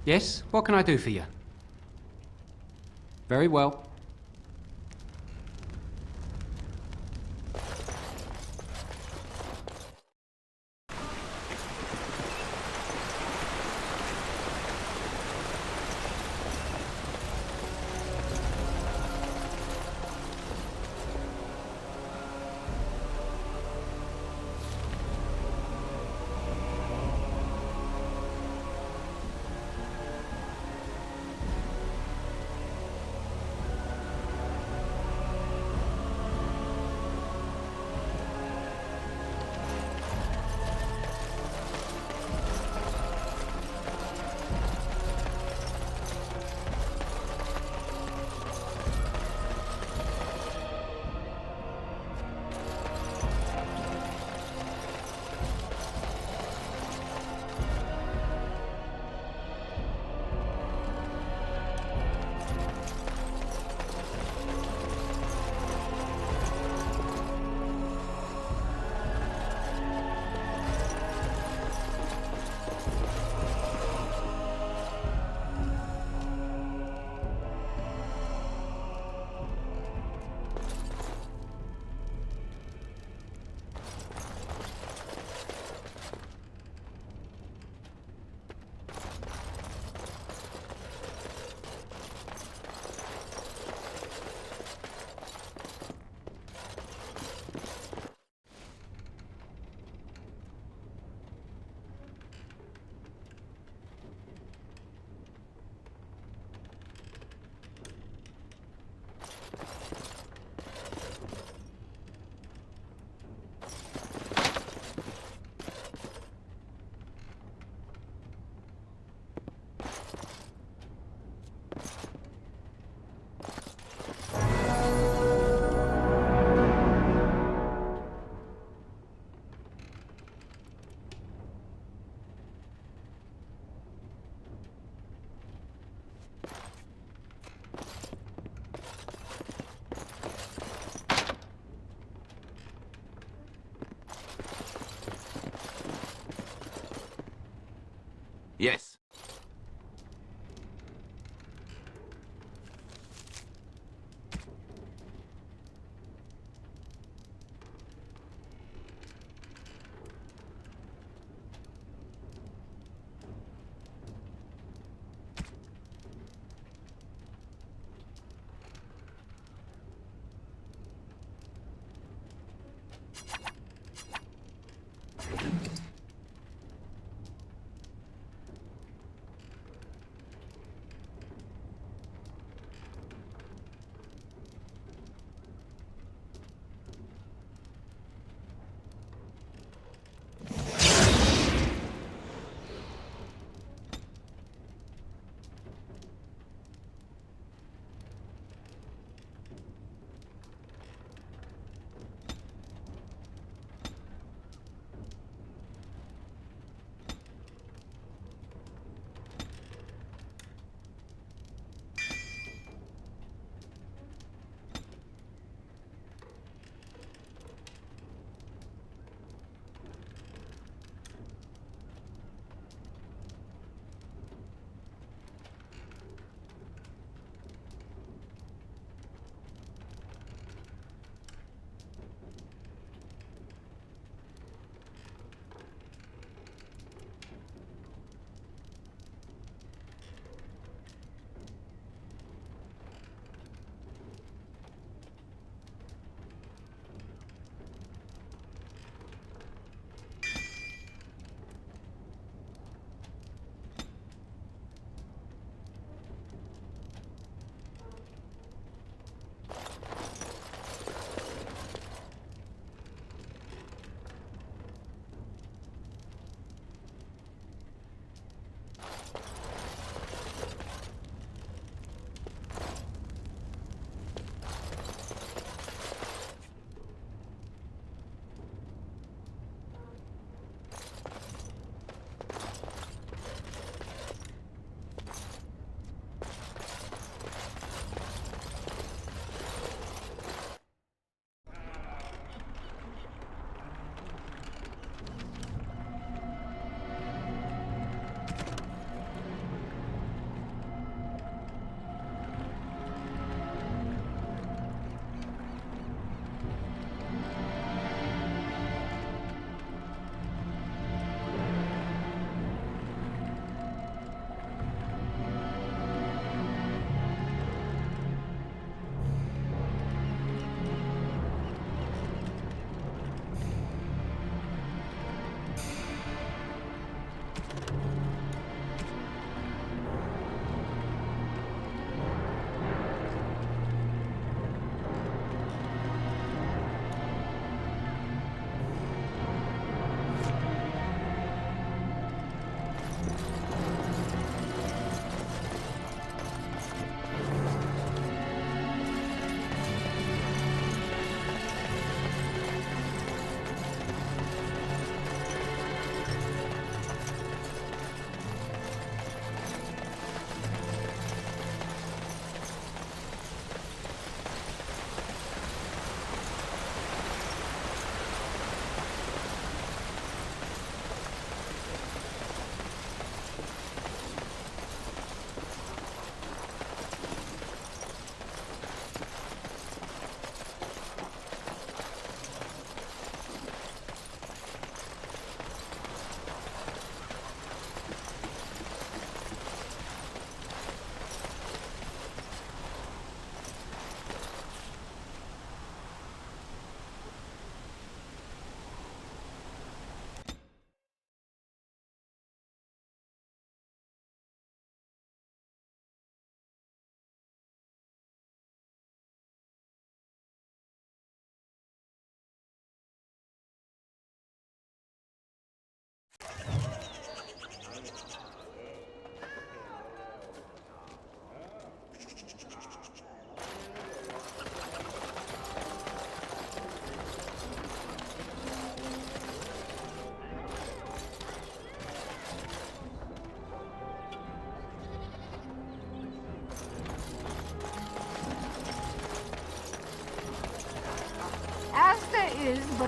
Yes? What can I do for you? Very well. Yes.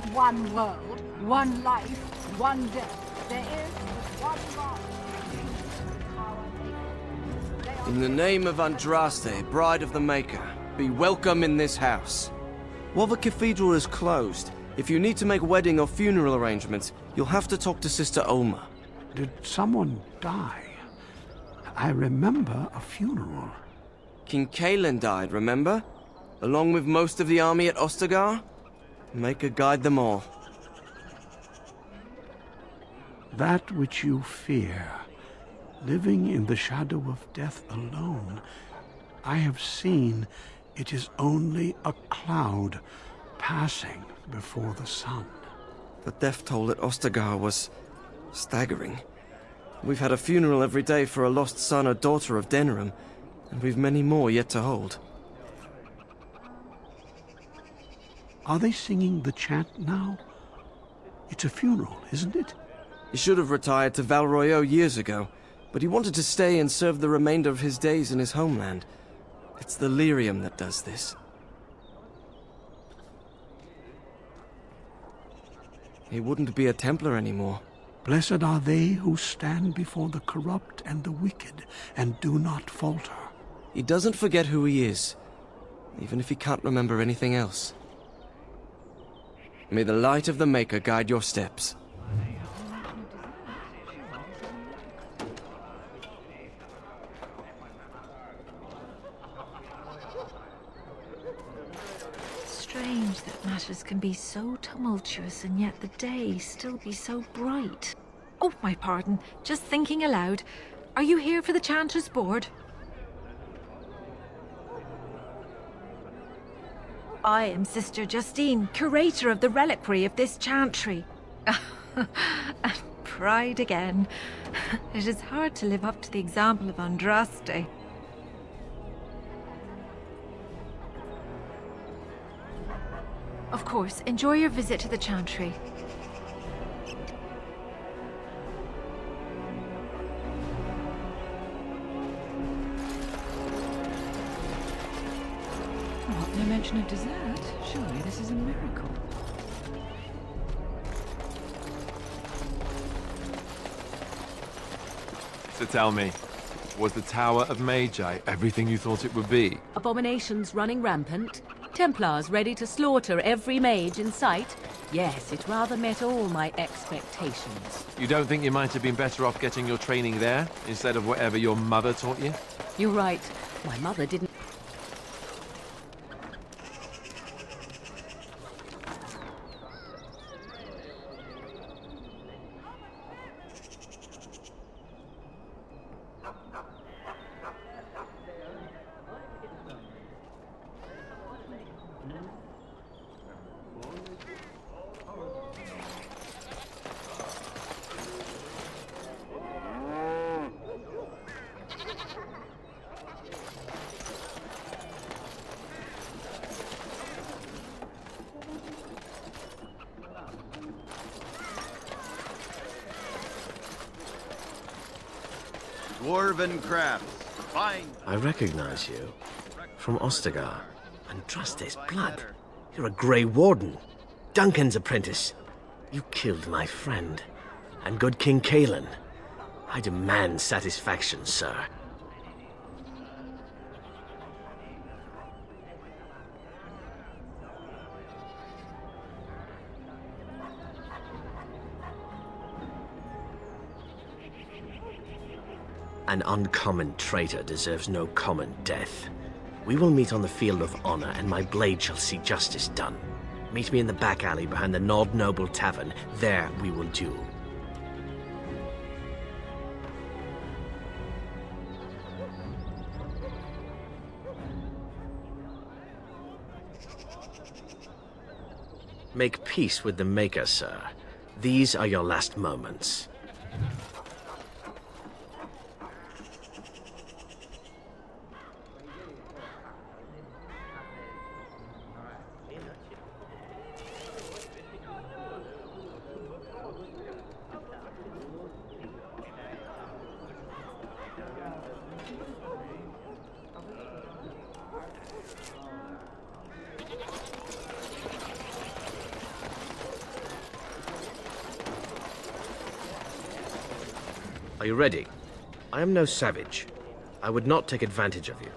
but one world, one life, one death. There is but one God. In the name of Andraste, bride of the Maker, be welcome in this house. While the cathedral is closed, if you need to make wedding or funeral arrangements, you'll have to talk to Sister Olma. Did someone die? I remember a funeral. King Kalen died, remember? Along with most of the army at Ostagar? Maker guide them all. That which you fear, living in the shadow of death alone, I have seen it is only a cloud passing before the sun. The death toll at Ostagar was staggering. We've had a funeral every day for a lost son or daughter of Denerim, and we've many more yet to hold. Are they singing the chant now? It's a funeral, isn't it? He should have retired to Val Royeaux years ago, but he wanted to stay and serve the remainder of his days in his homeland. It's the lyrium that does this. He wouldn't be a Templar anymore. Blessed are they who stand before the corrupt and the wicked and do not falter. He doesn't forget who he is, even if he can't remember anything else. May the light of the Maker guide your steps. Strange that matters can be so tumultuous and yet the day still be so bright. Oh, my pardon. Just thinking aloud. Are you here for the Chanter's Board? I am Sister Justine, curator of the reliquary of this chantry. And pride again. It is hard to live up to the example of Andraste. Of course, enjoy your visit to the chantry. What, no mention of dessert? Surely this is a miracle. So tell me, was the Tower of Magi everything you thought it would be? Abominations running rampant? Templars ready to slaughter every mage in sight? Yes, it rather met all my expectations. You don't think you might have been better off getting your training there, instead of whatever your mother taught you? You're right. My mother didn't... Dwarven crafts. Fine. I recognize you. From Ostagar. Andraste's blood. You're a Grey Warden. Duncan's apprentice. You killed my friend. And good King Kalen. I demand satisfaction, sir. An uncommon traitor deserves no common death. We will meet on the field of honor, and my blade shall see justice done. Meet me in the back alley behind the Nod Noble Tavern. There we will duel. Make peace with the Maker, sir. These are your last moments. Are you ready? I am no savage. I would not take advantage of you.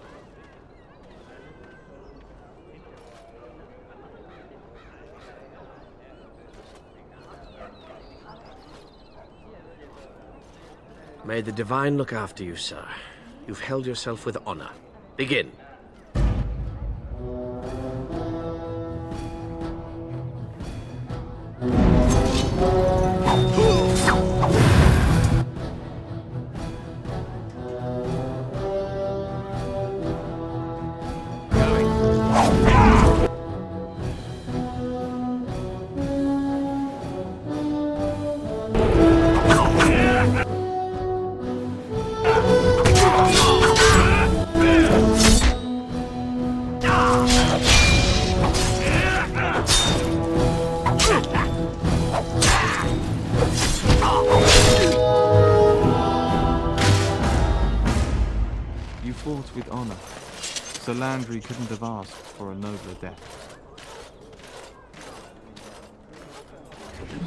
May the Divine look after you, sir. You've held yourself with honor. Begin. You fought with honor. Sir Landry couldn't have asked for a nobler death.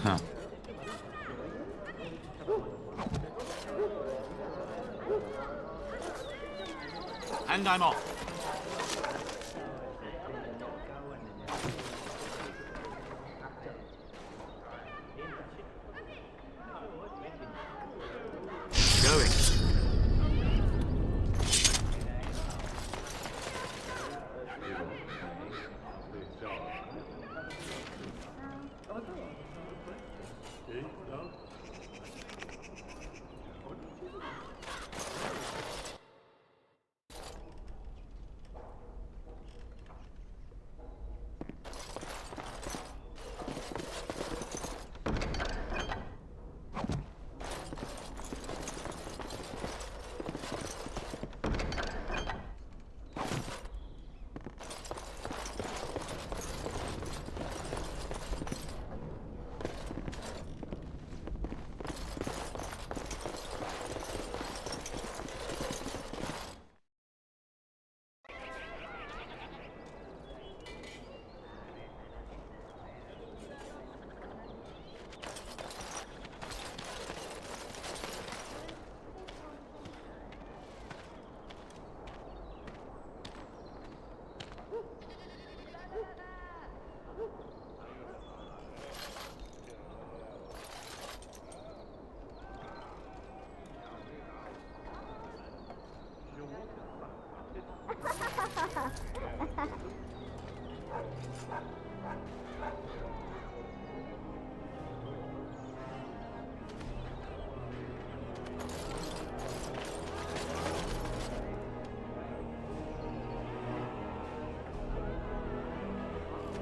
Huh. And I'm off. Going.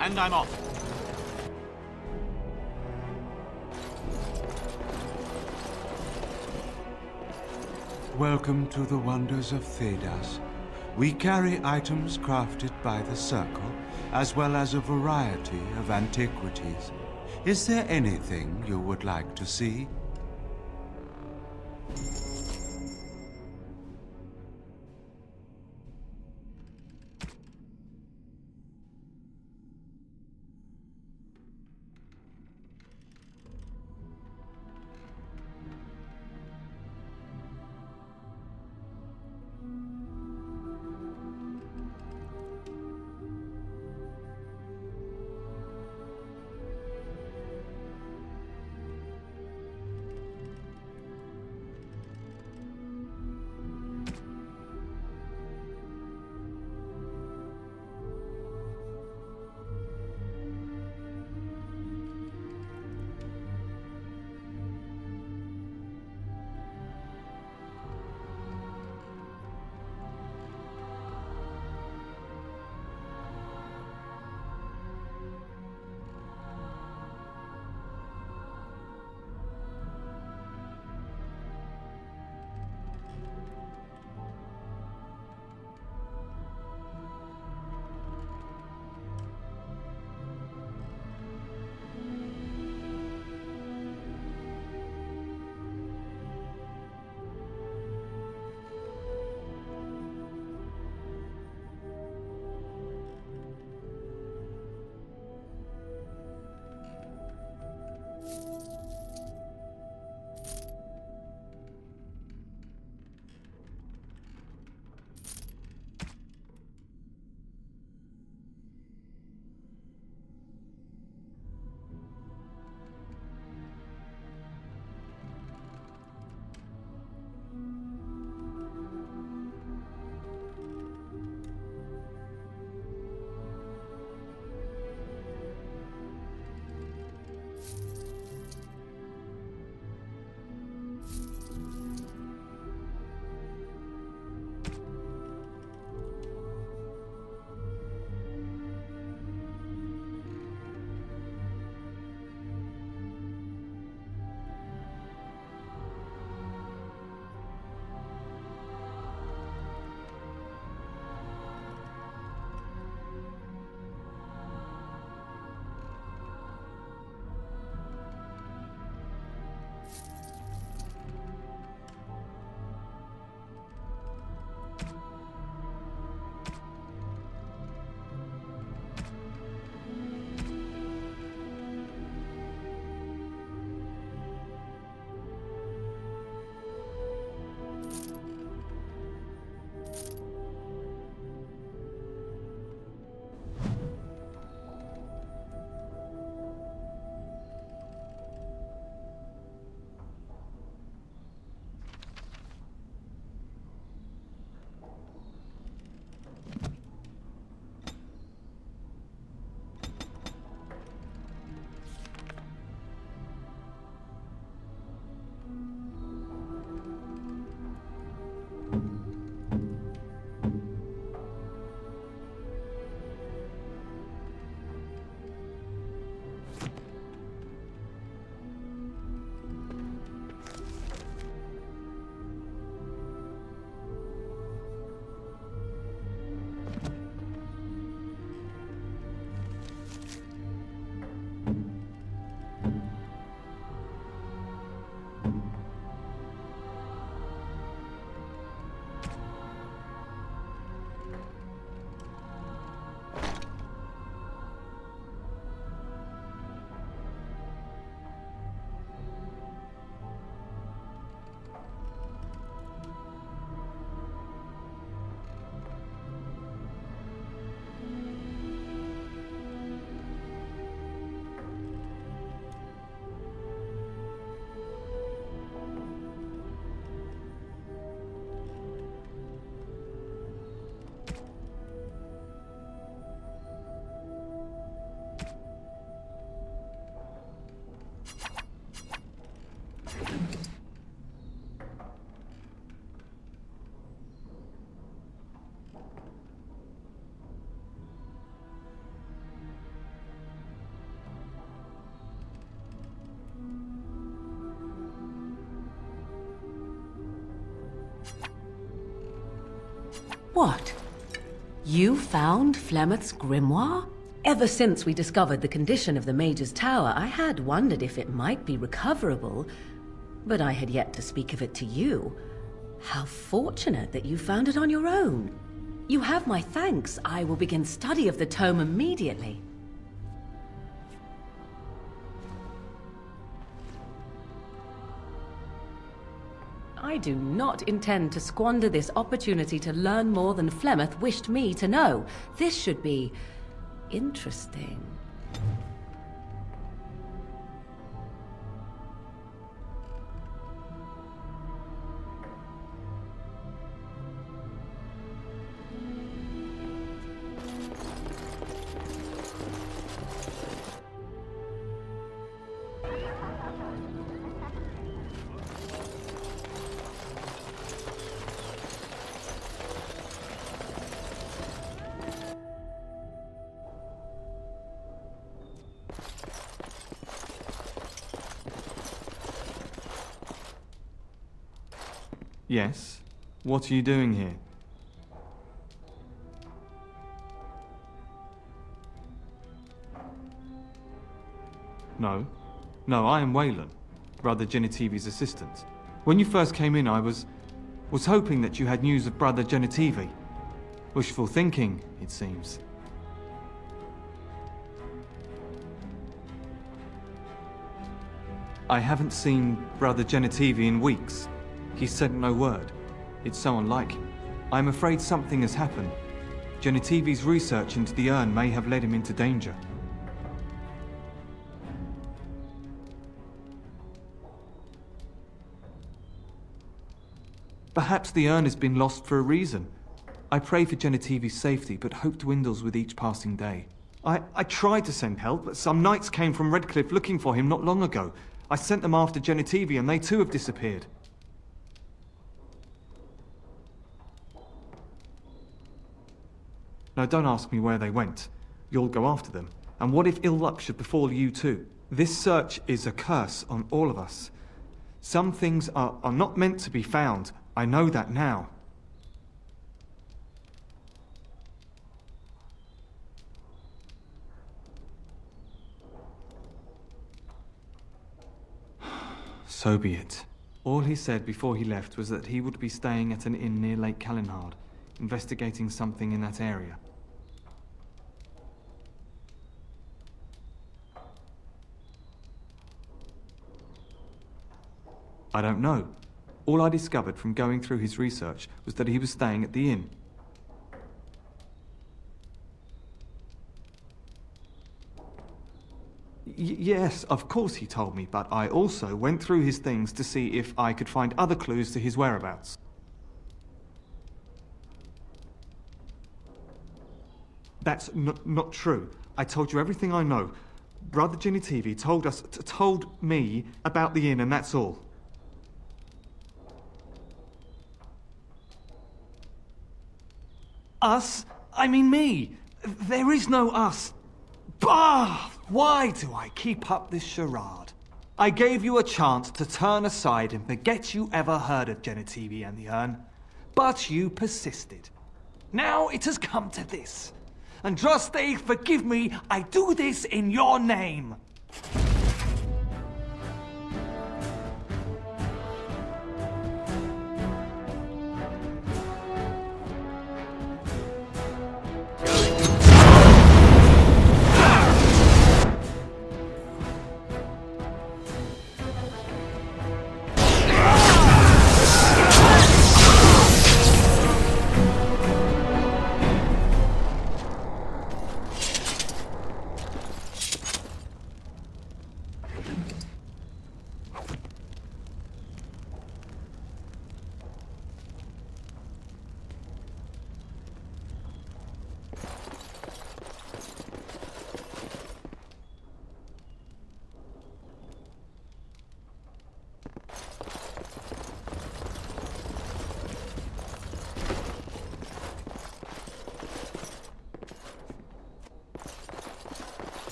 And I'm off. Welcome to the wonders of Thedas. We carry items crafted by the Circle, as well as a variety of antiquities. Is there anything you would like to see? What? You found Flemeth's grimoire? Ever since we discovered the condition of the Mage's Tower, I had wondered if it might be recoverable, but I had yet to speak of it to you. How fortunate that you found it on your own. You have my thanks. I will begin study of the tome immediately. I do not intend to squander this opportunity to learn more than Flemeth wished me to know. This should be interesting. Yes? What are you doing here? No. No, I am Waylon, Brother Genitivi's assistant. When you first came in, I was hoping that you had news of Brother Genitivi. Wishful thinking, it seems. I haven't seen Brother Genitivi in weeks. He sent no word. It's so unlike him. I'm afraid something has happened. Genitivi's research into the urn may have led him into danger. Perhaps the urn has been lost for a reason. I pray for Genitivi's safety, but hope dwindles with each passing day. I tried to send help, but some knights came from Redcliffe looking for him not long ago. I sent them after Genitivi, and they too have disappeared. Now, don't ask me where they went. You'll go after them. And what if ill luck should befall you too? This search is a curse on all of us. Some things are not meant to be found. I know that now. So be it. All he said before he left was that he would be staying at an inn near Lake Calenhard, investigating something in that area. I don't know. All I discovered from going through his research was that he was staying at the inn. Yes, of course he told me, but I also went through his things to see if I could find other clues to his whereabouts. That's not true. I told you everything I know. Brother Genitivi told me about the inn, and that's all. Us? I mean me. There is no us. Bah! Why do I keep up this charade? I gave you a chance to turn aside and forget you ever heard of Genitivi and the urn, but you persisted. Now it has come to this. Andraste, forgive me, I do this in your name.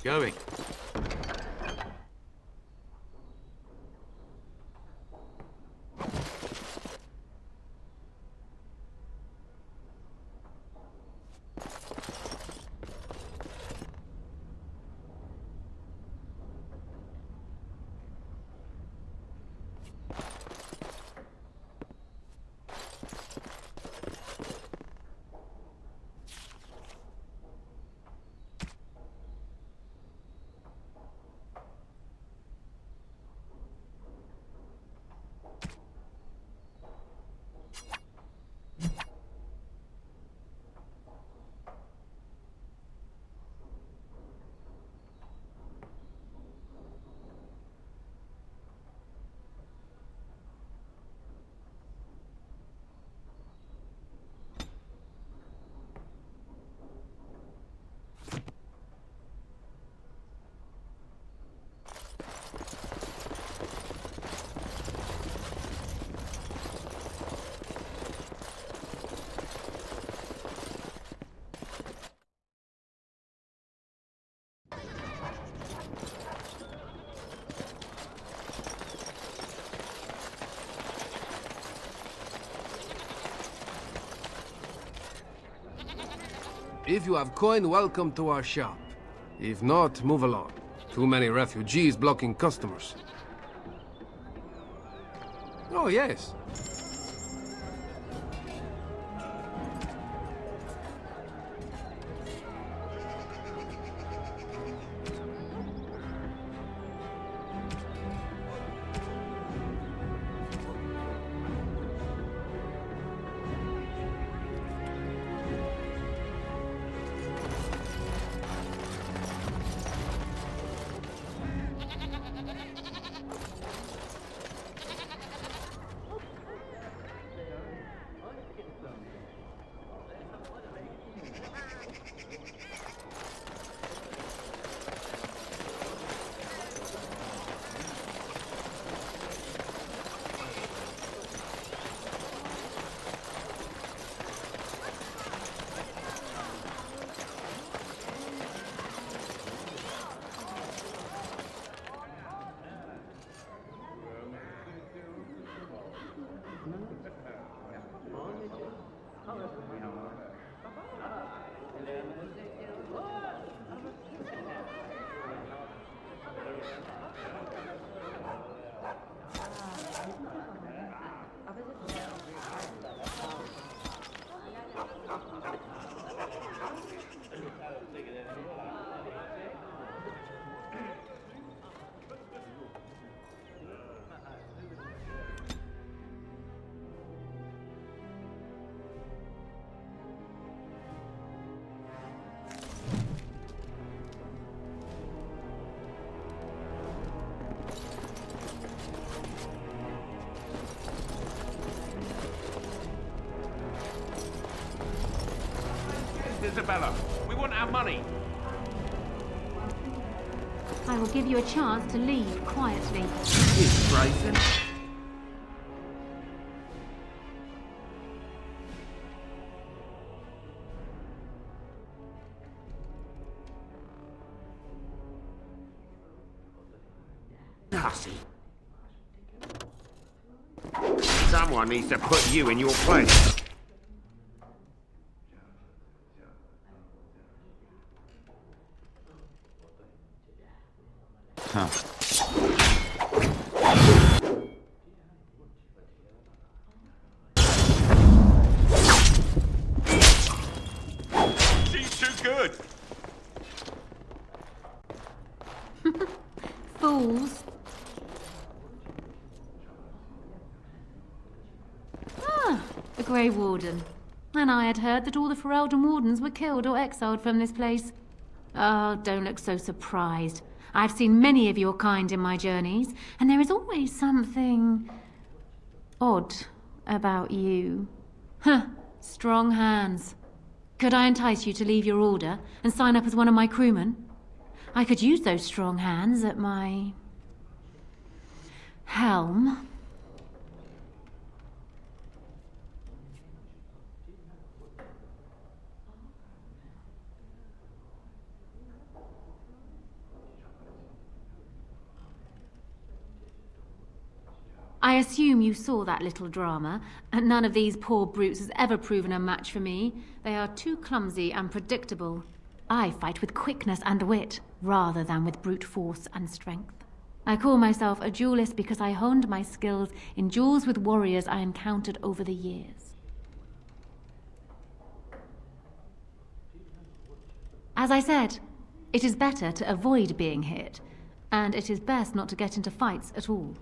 Going. If you have coin, welcome to our shop. If not, move along. Too many refugees blocking customers. Oh, yes. Isabella, we want our money. I will give you a chance to leave quietly. It's Grayson. Darcy. Someone needs to put you in your place. Huh. She's too good. Fools. The Grey Warden. And I had heard that all the Ferelden Wardens were killed or exiled from this place. Oh, don't look so surprised. I've seen many of your kind in my journeys, and there is always something odd about you. Huh, strong hands. Could I entice you to leave your order and sign up as one of my crewmen? I could use those strong hands at my helm. I assume you saw that little drama, and none of these poor brutes has ever proven a match for me. They are too clumsy and predictable. I fight with quickness and wit, rather than with brute force and strength. I call myself a duelist because I honed my skills in duels with warriors I encountered over the years. As I said, it is better to avoid being hit, and it is best not to get into fights at all.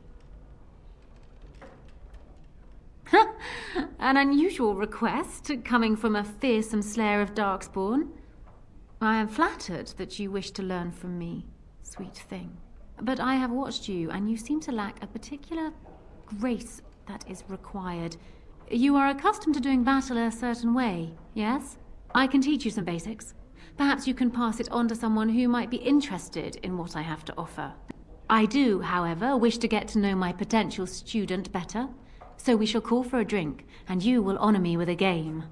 An unusual request, coming from a fearsome slayer of Darkspawn. I am flattered that you wish to learn from me, sweet thing. But I have watched you, and you seem to lack a particular grace that is required. You are accustomed to doing battle a certain way, yes? I can teach you some basics. Perhaps you can pass it on to someone who might be interested in what I have to offer. I do, however, wish to get to know my potential student better. So we shall call for a drink, and you will honor me with a game.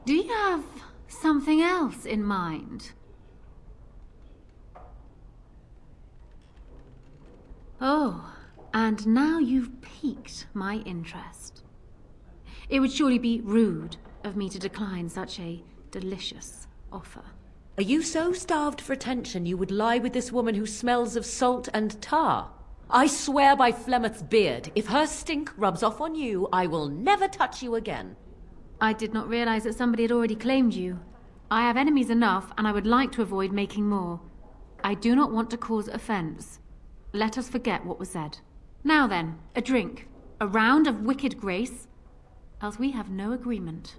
Do you have something else in mind? And now you've piqued my interest. It would surely be rude of me to decline such a delicious offer. Are you so starved for attention you would lie with this woman who smells of salt and tar? I swear by Flemeth's beard, if her stink rubs off on you, I will never touch you again. I did not realize that somebody had already claimed you. I have enemies enough, and I would like to avoid making more. I do not want to cause offense. Let us forget what was said. Now then, a drink. A round of wicked grace, else we have no agreement.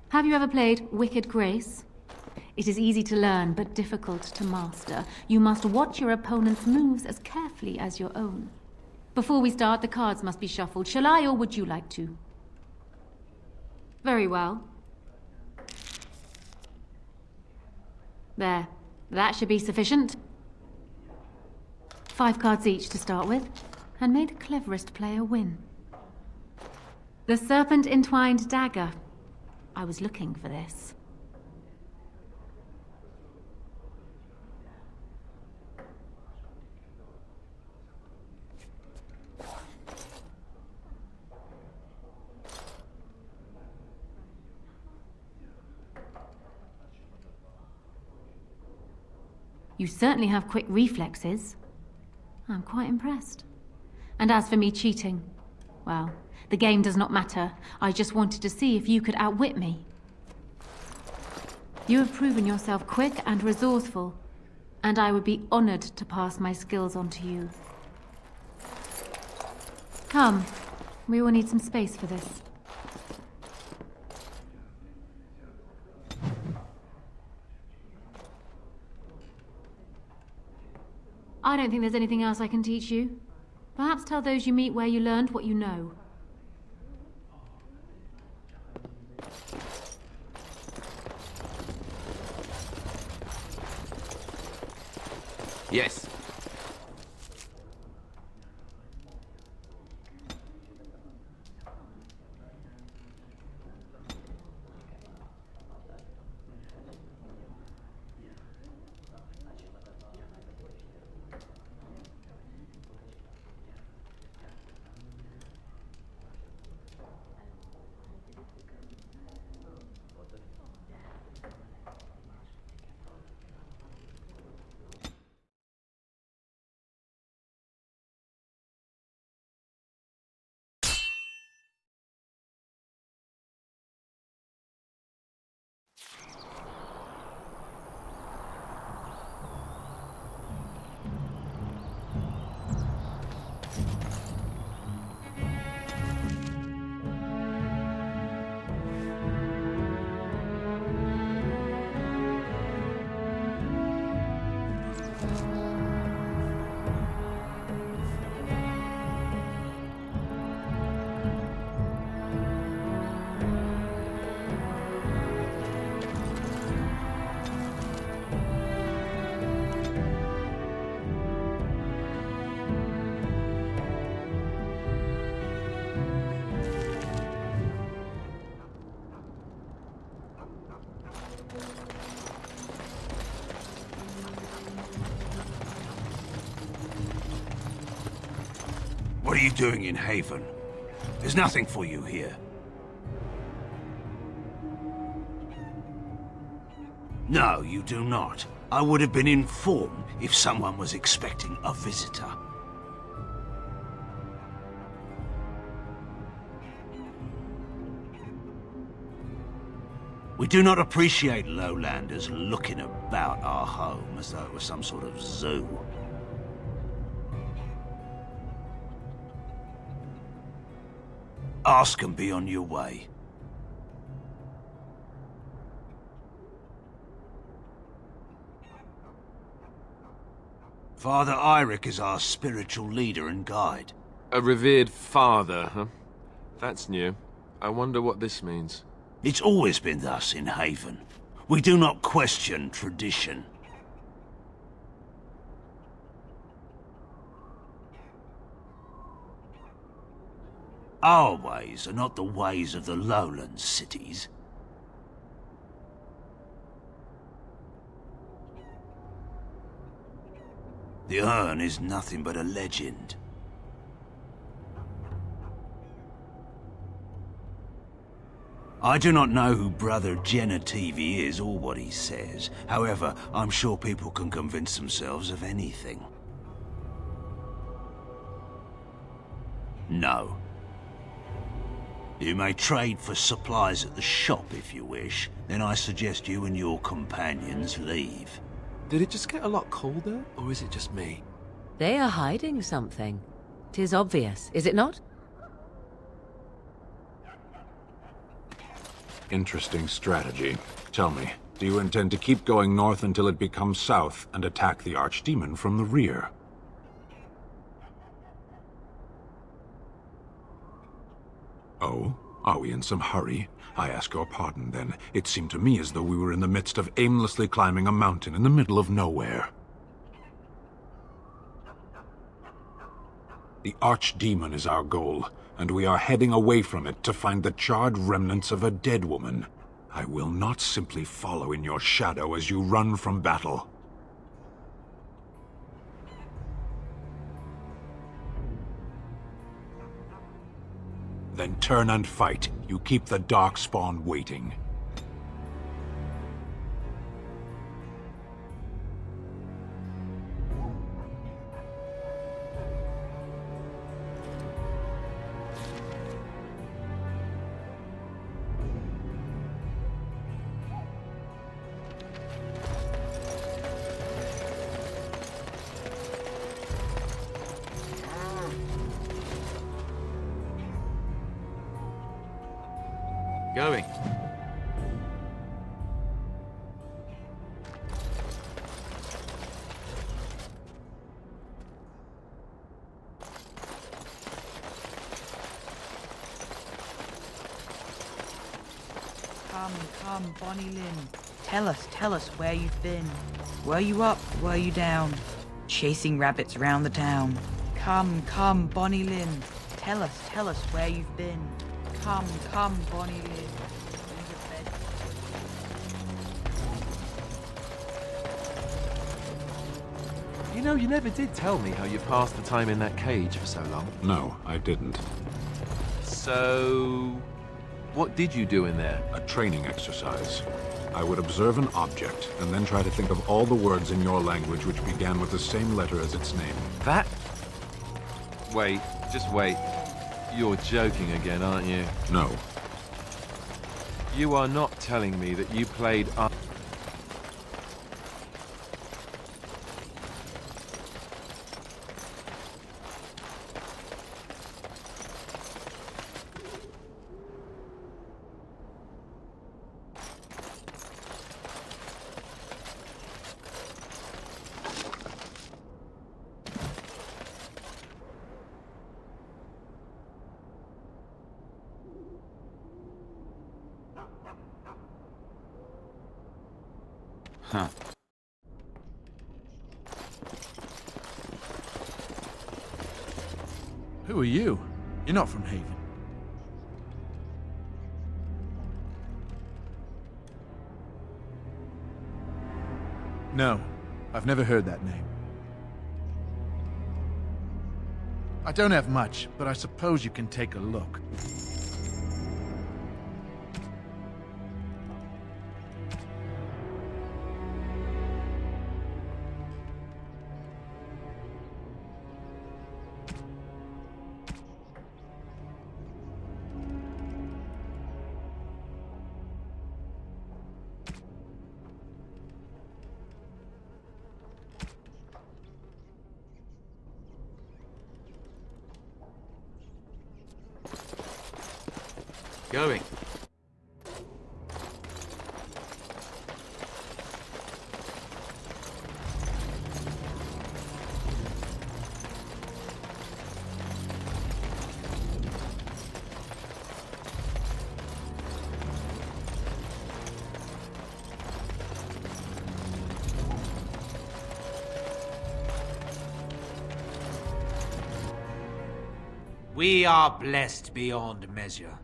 Have you ever played Wicked Grace? It is easy to learn, but difficult to master. You must watch your opponent's moves as carefully as your own. Before we start, the cards must be shuffled. Shall I, or would you like to? Very well. There. That should be sufficient. 5 cards each to start with, and may the cleverest player win. The serpent-entwined dagger. I was looking for this. You certainly have quick reflexes. I'm quite impressed. And as for me cheating, well, the game does not matter. I just wanted to see if you could outwit me. You have proven yourself quick and resourceful, and I would be honored to pass my skills on to you. Come, we will need some space for this. I don't think there's anything else I can teach you. Perhaps tell those you meet where you learned what you know. Yes. What are you doing in Haven? There's nothing for you here. No, you do not. I would have been informed if someone was expecting a visitor. We do not appreciate lowlanders looking about our home as though it was some sort of zoo. Ask and be on your way. Father Eirik is our spiritual leader and guide. A revered father, huh? That's new. I wonder what this means. It's always been thus in Haven. We do not question tradition. Our ways are not the ways of the lowland cities. The urn is nothing but a legend. I do not know who Brother Genitive is or what he says. However, I'm sure people can convince themselves of anything. No. You may trade for supplies at the shop if you wish. Then I suggest you and your companions leave. Did it just get a lot colder, or is it just me? They are hiding something. 'Tis obvious, is it not? Interesting strategy. Tell me, do you intend to keep going north until it becomes south and attack the Archdemon from the rear? Oh? Are we in some hurry? I ask your pardon, then. It seemed to me as though we were in the midst of aimlessly climbing a mountain in the middle of nowhere. The Archdemon is our goal, and we are heading away from it to find the charred remnants of a dead woman. I will not simply follow in your shadow as you run from battle. Then turn and fight. You keep the Darkspawn waiting. Going. Come, Bonnie Lynn. Tell us where you've been. Were you up, were you down? Chasing rabbits round the town. Come, Bonnie Lynn. Tell us where you've been. Come, Bonnie Lynn. You know, you never did tell me how you passed the time in that cage for so long. No, I didn't. So... what did you do in there? A training exercise. I would observe an object, and then try to think of all the words in your language which began with the same letter as its name. That? Wait, just wait. You're joking again, aren't you? No. You are not telling me that you played... Huh. Who are you? You're not from Haven. No, I've never heard that name. I don't have much, but I suppose you can take a look. Going. We are blessed beyond measure.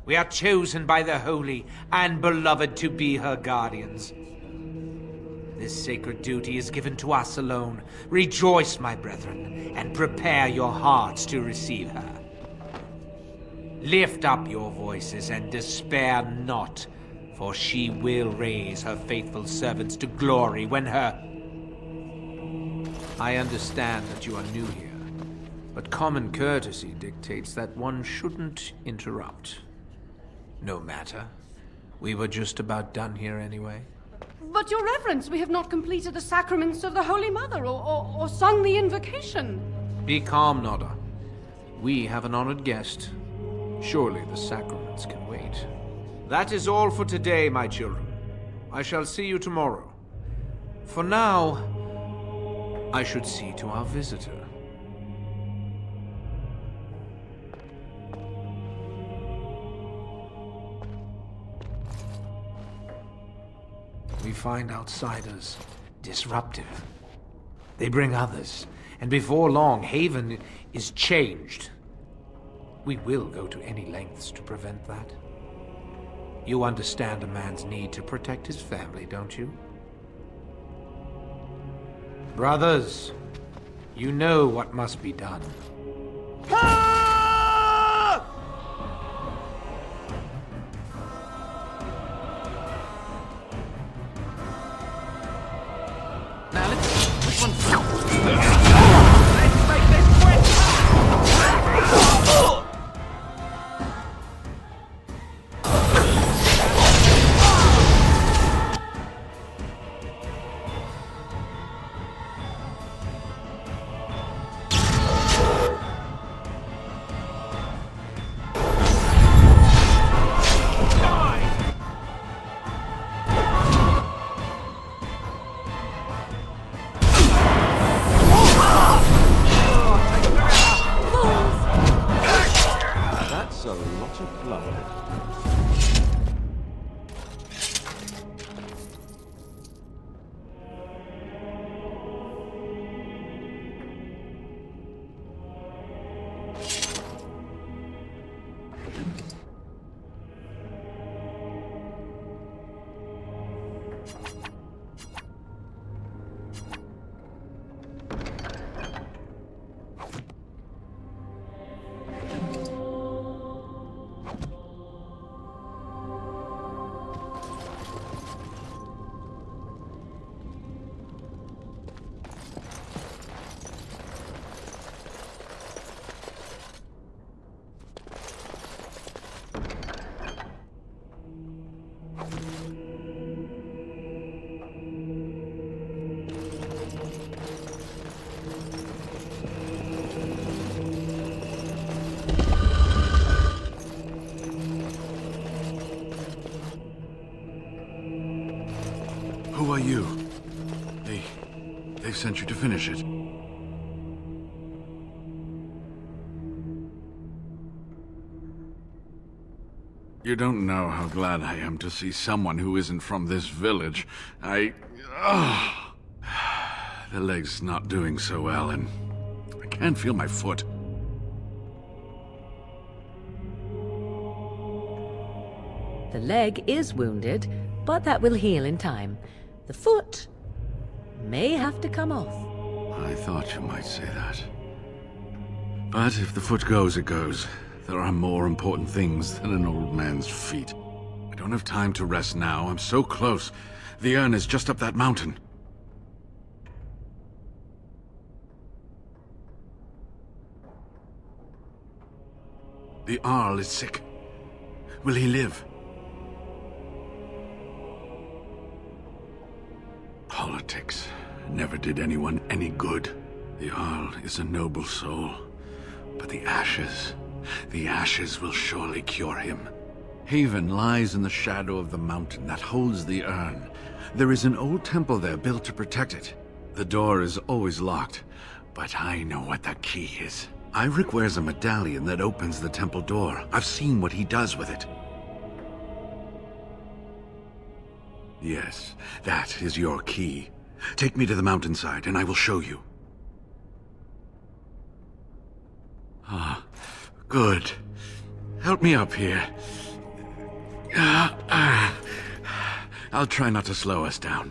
We are chosen by the holy and beloved to be her guardians. This sacred duty is given to us alone. Rejoice, my brethren, and prepare your hearts to receive her. Lift up your voices and despair not, for she will raise her faithful servants to glory when her... I understand that you are new here, but common courtesy dictates that one shouldn't interrupt. No matter. We were just about done here anyway. But, Your Reverence, we have not completed the sacraments of the Holy Mother or sung the invocation. Be calm, Nodda. We have an honored guest. Surely the sacraments can wait. That is all for today, my children. I shall see you tomorrow. For now, I should see to our visitor. We find outsiders disruptive. They bring others, and before long, Haven is changed. We will go to any lengths to prevent that. You understand a man's need to protect his family, don't you? Brothers, you know what must be done. Who are you? They've sent you to finish it. You don't know how glad I am to see someone who isn't from this village. The leg's not doing so well, and I can't feel my foot. The leg is wounded, but that will heal in time. The foot may have to come off. I thought you might say that. But if the foot goes, it goes. There are more important things than an old man's feet. I don't have time to rest now. I'm so close. The urn is just up that mountain. The Arl is sick. Will he live? Politics never did anyone any good. The Arl is a noble soul, but the ashes will surely cure him. Haven lies in the shadow of the mountain that holds the urn. There is an old temple there built to protect it. The door is always locked, but I know what that key is. Ivric wears a medallion that opens the temple door. I've seen what he does with it. Yes, that is your key. Take me to the mountainside, and I will show you. Ah, good. Help me up here. I'll try not to slow us down.